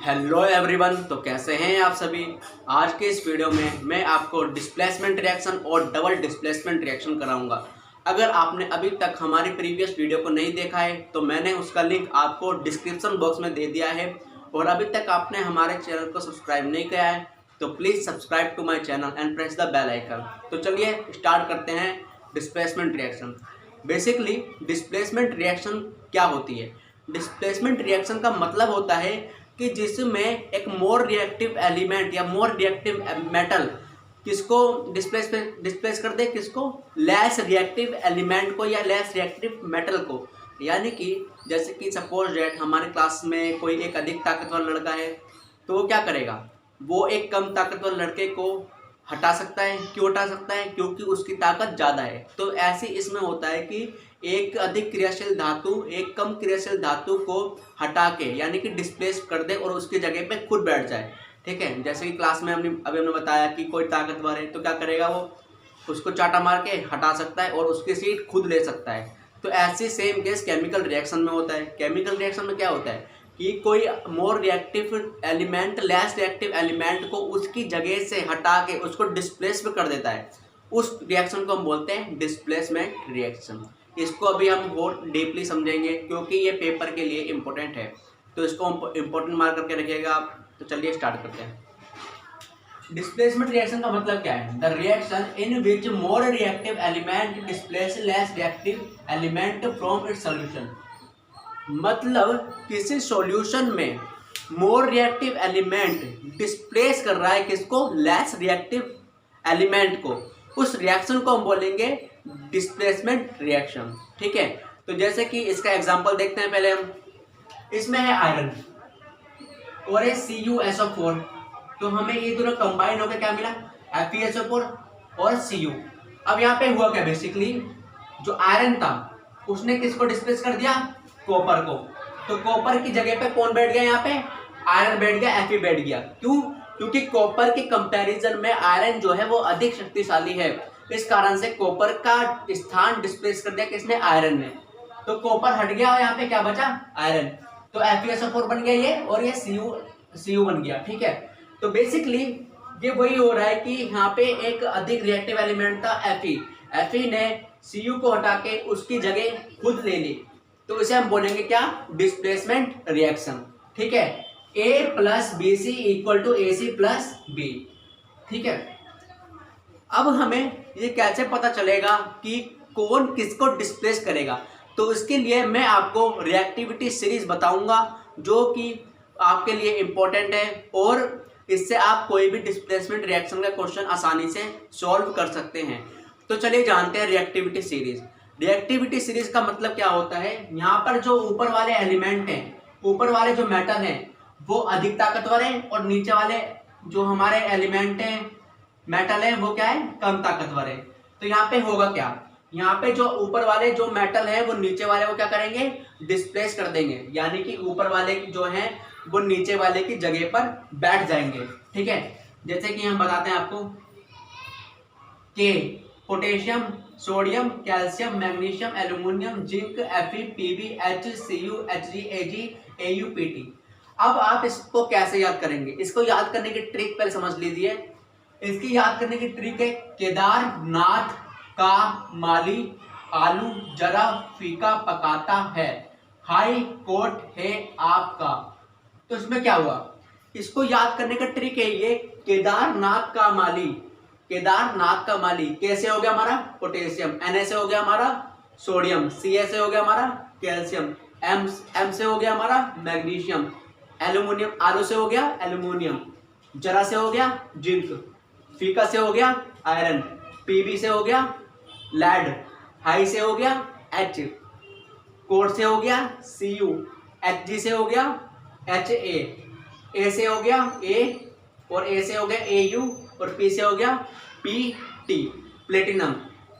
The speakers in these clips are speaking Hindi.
हेलो एवरीवन, तो कैसे हैं आप सभी। आज के इस वीडियो में मैं आपको डिस्प्लेसमेंट रिएक्शन और डबल डिस्प्लेसमेंट रिएक्शन कराऊंगा। अगर आपने अभी तक हमारी प्रीवियस वीडियो को नहीं देखा है तो मैंने उसका लिंक आपको डिस्क्रिप्शन बॉक्स में दे दिया है, और अभी तक आपने हमारे चैनल को सब्सक्राइब नहीं किया है तो please subscribe to my channel and press the bell icon. तो चलिए स्टार्ट करते हैं displacement reaction. Basically displacement reaction क्या होती है? डिस्प्लेसमेंट रिएक्शन का मतलब होता है कि जिसमें एक मोर रिएक्टिव एलिमेंट या मोर रिएक्टिव मेटल किसको डिस्प्लेस कर दे, किसको? लेस रिएक्टिव एलिमेंट को या लेस रिएक्टिव मेटल को। यानी कि जैसे कि सपोज डेट हमारे क्लास में कोई एक अधिक ताकतवर लड़का है तो वो क्या करेगा, वो एक कम ताकतवर लड़के को हटा सकता है। क्यों हटा सकता है? क्योंकि उसकी ताकत ज़्यादा है। तो ऐसे इसमें होता है कि एक अधिक क्रियाशील धातु एक कम क्रियाशील धातु को हटा के यानी कि डिस्प्लेस कर दे और उसकी जगह पे खुद बैठ जाए। ठीक है, जैसे कि क्लास में हमने बताया कि कोई ताकतवर है तो क्या करेगा, वो उसको चाटा मार के हटा सकता है और उसकी सीट खुद ले सकता है। तो ऐसे सेम केस केमिकल रिएक्शन में होता है। केमिकल रिएक्शन में क्या होता है कि कोई more reactive element less reactive element को उसकी जगह से हटा के उसको डिस्प्लेस कर देता है। उस रिएक्शन को हम बोलते हैं डिस्प्लेसमेंट रिएक्शन। इसको अभी हम और डीपली समझेंगे क्योंकि ये पेपर के लिए इम्पोर्टेंट है, तो इसको इम्पोर्टेंट मार्क करके रखिएगा आप। तो चलिए स्टार्ट करते हैं। डिस्प्लेसमेंट रिएक्शन का मतलब क्या है? The reaction in which more reactive element displace less reactive element from its solution. मतलब किसी सॉल्यूशन में मोर रिएक्टिव एलिमेंट डिस्प्लेस कर रहा है किसको? लेस रिएक्टिव एलिमेंट को। उस रिएक्शन को हम बोलेंगे डिस्प्लेसमेंट रिएक्शन। ठीक है, तो जैसे कि इसका एग्जांपल देखते हैं। पहले हम इसमें है आयरन और है CuSO4, तो हमें ये दोनों कंबाइन होकर क्या मिला? FeSO4 और Cu। अब यहाँ पे हुआ क्या, बेसिकली जो आयरन था उसने किसको डिस्प्लेस कर दिया? कॉपर को। तो कॉपर की जगह पे कौन बैठ गया? यहाँ पे आयरन बैठ गया, Fe बैठ गया। क्यों? क्योंकि कॉपर के कंपैरिजन में आयरन जो है वो अधिक शक्तिशाली है। इस कारण से कॉपर का स्थान डिस्प्लेस कर दिया किसने? आयरन ने। तो कॉपर हट गया और यहाँ पे क्या बचा? आयरन। तो FeSO4 बन गया ये, और ये Cu बन गया। ठीक है, तो बेसिकली ये वही हो रहा है कि यहाँ पे एक अधिक रिएक्टिव एलिमेंट था Fe ने Cu को हटा के उसकी जगह खुद ले ली, तो इसे हम बोलेंगे क्या? Displacement reaction. ठीक है, A + BC = AC + B। ठीक है, अब हमें ये कैसे पता चलेगा कि कौन किसको डिस्प्लेस करेगा? तो इसके लिए मैं आपको रिएक्टिविटी सीरीज बताऊंगा जो कि आपके लिए इम्पोर्टेंट है, और इससे आप कोई भी डिस्प्लेसमेंट रिएक्शन का क्वेश्चन आसानी से सॉल्व कर सकते हैं। तो चलिए जानते हैं रिएक्टिविटी सीरीज। रिएक्टिविटी सीरीज का मतलब क्या होता है? यहाँ पर जो ऊपर वाले एलिमेंट हैं, ऊपर वाले जो मेटल हैं वो अधिक ताकतवर है, और नीचे वाले जो हमारे एलिमेंट हैं, मेटल है, वो क्या है? कम ताकतवर है। तो यहाँ पे होगा क्या? यहाँ पे जो ऊपर वाले जो मेटल है वो नीचे वाले को क्या करेंगे? डिस्प्लेस कर देंगे। यानी कि ऊपर वाले जो हैं वो नीचे वाले की जगह पर बैठ जाएंगे। ठीक है, जैसे कि हम बताते हैं आपको कि potassium, sodium, calcium, magnesium, aluminium, zinc, Fe, Pb, H, Cu, Hg, Ag, Au, Pt। अब आप इसको कैसे याद करेंगे? इसको याद करने की ट्रिक पहले समझ लीजिए। इसकी याद करने की ट्रिक है केदारनाथ का माली आलू जरा फीका पकाता है, हाई कोर्ट है आपका। तो इसमें क्या हुआ? इसको याद करने का ट्रिक है ये केदारनाथ का माली। केदारनाथ का माली कैसे हो गया हमारा? पोटेशियम। Na से हो गया हमारा सोडियम, Ca से हो गया हमारा कैल्शियम, M से हो गया हमारा मैग्नीशियम, एल्यूमिनियम, आलू से हो गया एल्यूमिनियम, जरा से हो गया जिंक, फीका से हो गया आयरन, Pb से हो गया लेड, हाई से हो गया H, कोर से हो गया Cu, Hg से हो गया Ha, A से हो गया A, और A से हो गया Au, और P से हो गया Pt, प्लेटिनम।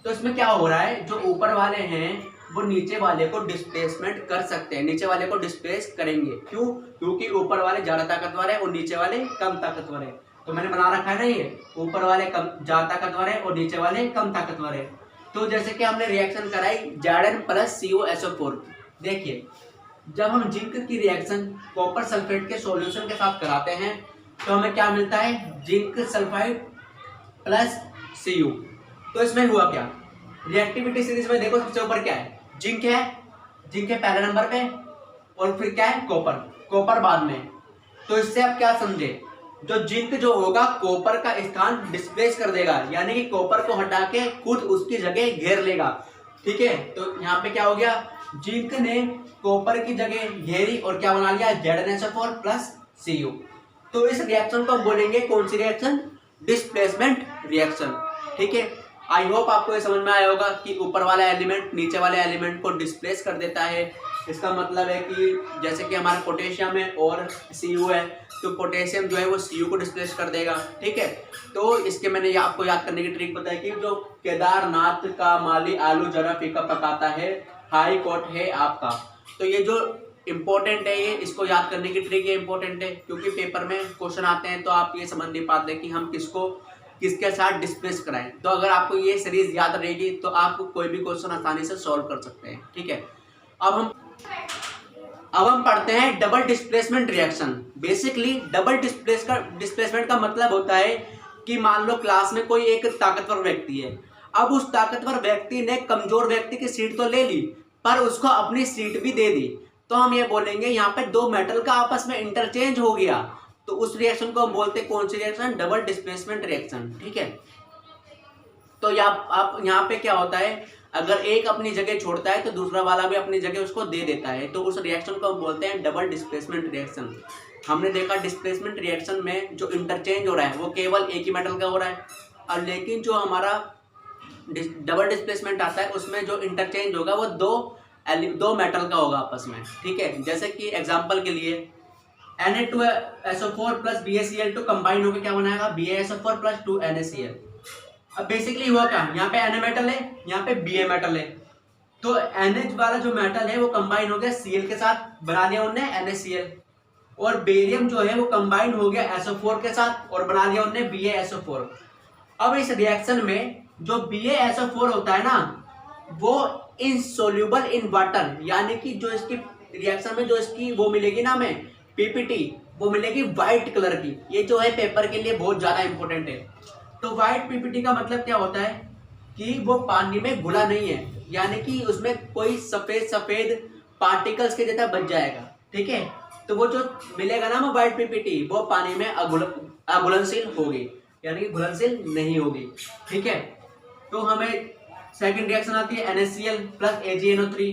तो इसमें क्या हो रहा है? जो ऊपर वाले हैं वो नीचे वाले को डिस्प्लेसमेंट कर सकते हैं, नीचे वाले को डिस्प्लेस करेंगे। क्यों? क्योंकि ऊपर वाले ज़्यादा ताकतवर है और नीचे वाले कम ताकतवर है। तो मैंने बना रखा है ना, ये ऊपर वाले कम ज़्यादा ताकतवर है और नीचे वाले कम ताकतवर है। तो जैसे कि हमने रिएक्शन कराई Zn + CuSO4। देखिए जब हम जिंक की रिएक्शन कॉपर सल्फेट के सॉल्यूशन के साथ कराते हैं तो हमें क्या मिलता है, जिंक सल्फाइड प्लस Cu। तो इसमें हुआ क्या, रिएक्टिविटी सीरीज में देखो सबसे ऊपर क्या है, जिंक है, जिंक है पहले नंबर पे, और फिर क्या है, कॉपर, कॉपर बाद में। तो इससे आप क्या समझे, जो जिंक जो होगा कॉपर का स्थान डिस्प्लेस कर देगा, यानी कि कॉपर को हटा के खुद उसकी जगह घेर लेगा। ठीक है, तो यहाँ पे क्या हो गया, जिंक ने कॉपर की जगह घेरी और क्या बना लिया, ZnSO4 प्लस Cu। तो इस रिएक्शन को हम बोलेंगे कौन सी रिएक्शन, डिस्प्लेसमेंट रिएक्शन। ठीक है, आई होप आपको ये समझ में आया होगा कि ऊपर वाला एलिमेंट नीचे वाले एलिमेंट को डिस्प्लेस कर देता है। इसका मतलब है कि जैसे कि हमारा पोटेशियम है और Cu है, तो पोटेशियम जो है वो Cu को डिस्प्लेस कर देगा। ठीक है, तो इसके मैंने आपको याद करने की ट्रिक बताई कि जो केदारनाथ का माली आलू जरा फीका पकाता है, हाई कोर्ट है आपका। तो ये जो इम्पोर्टेंट है, ये इसको याद करने की ट्रिक ये इम्पोर्टेंट है, क्योंकि पेपर में क्वेश्चन आते हैं तो आप ये समझ नहीं पाते कि हम किसको किसके साथ डिस्प्लेस कराएं। तो अगर आपको ये सीरीज याद रहेगी तो आप कोई भी क्वेश्चन आसानी से सॉल्व कर सकते हैं। ठीक है, अब हम पढ़ते हैं double displacement reaction. Basically double displacement का मतलब होता है कि मान लो क्लास में कोई एक ताकतवर व्यक्ति है, अब उस ताकतवर व्यक्ति ने कमजोर व्यक्ति की सीट तो ले ली पर उसको अपनी सीट भी दे दी। तो हम ये बोलेंगे यहाँ पे दो मेटल का आपस में इंटरचेंज हो गया, तो उस रिएक्शन को हम बोलते हैं कौन सी रिएक्शन, डबल डिस्प्लेसमेंट रिएक्शन। ठीक है, तो आप यहाँ पे क्या होता है, अगर एक अपनी जगह छोड़ता है तो दूसरा वाला भी अपनी जगह उसको दे देता है, तो उस रिएक्शन को हम बोलते हैं डबल डिस्प्लेसमेंट रिएक्शन। हमने देखा डिस्प्लेसमेंट रिएक्शन में जो इंटरचेंज हो रहा है वो केवल एक ही मेटल का हो रहा है, और लेकिन जो हमारा डबल डिस्प्लेसमेंट आता है उसमें जो इंटरचेंज होगा वो दो मेटल का होगा आपस में। ठीक है, जैसे कि एग्जाम्पल के लिए Na2SO4 प्लस BaCl2 कंबाइन होकर क्या बनाएगा, BaSO4 प्लस 2NaCl। अब बेसिकली हुआ क्या, यहाँ पे Na मेटल है, यहाँ पे Ba मेटल है, तो NH वाला जो मेटल है वो कंबाइन हो गया Cl के साथ, बना लिया उन्होंने NaCl, और बेरियम जो है वो कंबाइन हो गया SO4 के साथ और बना लिया उन्होंने BaSO4। अब इस रिएक्शन में जो BaSO4 होता है ना वो इनसोल्यूबल इन वाटर, यानी कि जो इसकी रिएक्शन में जो इसकी वो मिलेगी ना हमें पीपीटी, वो मिलेगी व्हाइट कलर की। ये जो है पेपर के लिए बहुत ज्यादा इंपॉर्टेंट है। तो व्हाइट पीपीटी का मतलब क्या होता है कि वो पानी में घुला नहीं है, यानी कि उसमें कोई सफेद सफेद पार्टिकल्स के जैसा बच जाएगा। ठीक है, तो वो जो मिलेगा ना वो व्हाइट पीपीटी वो पानी में अघुलनशील होगी, यानी कि घुलनशील नहीं होगी। ठीक है, तो हमें सेकंड रिएक्शन आती है NaCl प्लस AgNO3,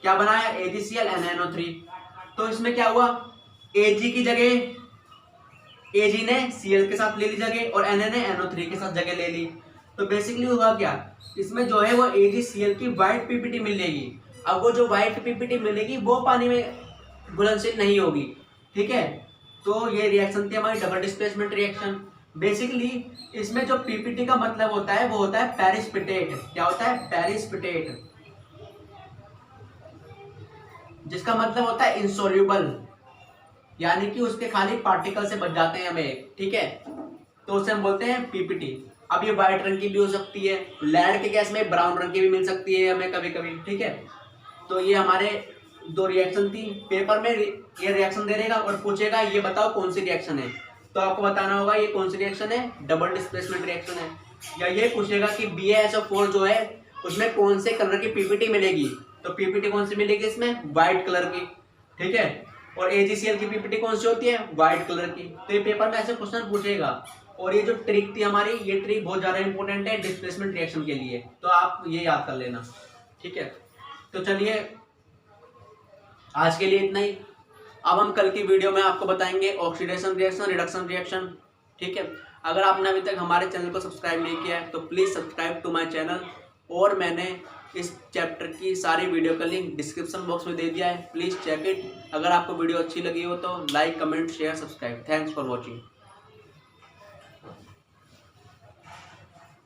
क्या बनाया AgCl NaNO3। तो इसमें क्या हुआ, Ag की जगह Ag ने Cl के साथ ले ली जगह और Na ने NO3 के साथ जगह ले ली। तो बेसिकली हुआ क्या, इसमें जो है वो AgCl की व्हाइट पीपीटी मिलेगी। अब वो जो व्हाइट पीपीटी मिलेगी वो पानी में घुलनशील नहीं होगी। ठीक है, तो ये रिएक्शन थी हमारी डबल डिस्प्लेसमेंट रिएक्शन। बेसिकली इसमें जो पीपीटी का मतलब होता है वो होता है पेरिस्पिटेट। क्या होता है, पेरिस्पिटेट, जिसका मतलब होता है इनसोल्यूबल, यानी कि उसके खाली पार्टिकल से बच जाते हैं हमें। ठीक है, तो उसे हम बोलते हैं पीपीटी। अब ये व्हाइट रंग की भी हो सकती है, लेड के गैस में ब्राउन रंग की भी मिल सकती है हमें कभी कभी। ठीक है, तो ये हमारे दो रिएक्शन थी। पेपर में ये रिएक्शन दे देगा और पूछेगा ये बताओ कौन सी रिएक्शन है, तो आपको बताना होगा ये कौन सी रिएक्शन है, डबल डिस्प्लेसमेंट रिएक्शन है। या ये पूछेगा कि BaSO4 जो है उसमें कौन से कलर की पीपीटी मिलेगी, तो पीपीटी कौन सी मिलेगी इसमें, व्हाइट कलर की। ठीक है, और AgCl की पीपीटी कौन सी होती है, व्हाइट कलर की। तो ये पेपर में ऐसे क्वेश्चन पूछेगा। और ये जो ट्रिक थी हमारी, ये ट्रिक बहुत ज्यादा इंपॉर्टेंट है डिस्प्लेसमेंट रिएक्शन के लिए, तो आप ये याद कर लेना। ठीक है, तो चलिए आज के लिए इतना ही। अब हम कल की वीडियो में आपको बताएंगे ऑक्सीडेशन रिएक्शन, रिडक्शन रिएक्शन। ठीक है, अगर आपने अभी तक हमारे चैनल को सब्सक्राइब नहीं किया है तो please subscribe to my channel, और मैंने इस चैप्टर की सारी वीडियो का लिंक डिस्क्रिप्शन बॉक्स में दे दिया है, प्लीज़ चेक इट। अगर आपको वीडियो अच्छी लगी हो तो like, comment, share, subscribe. Thanks for watching.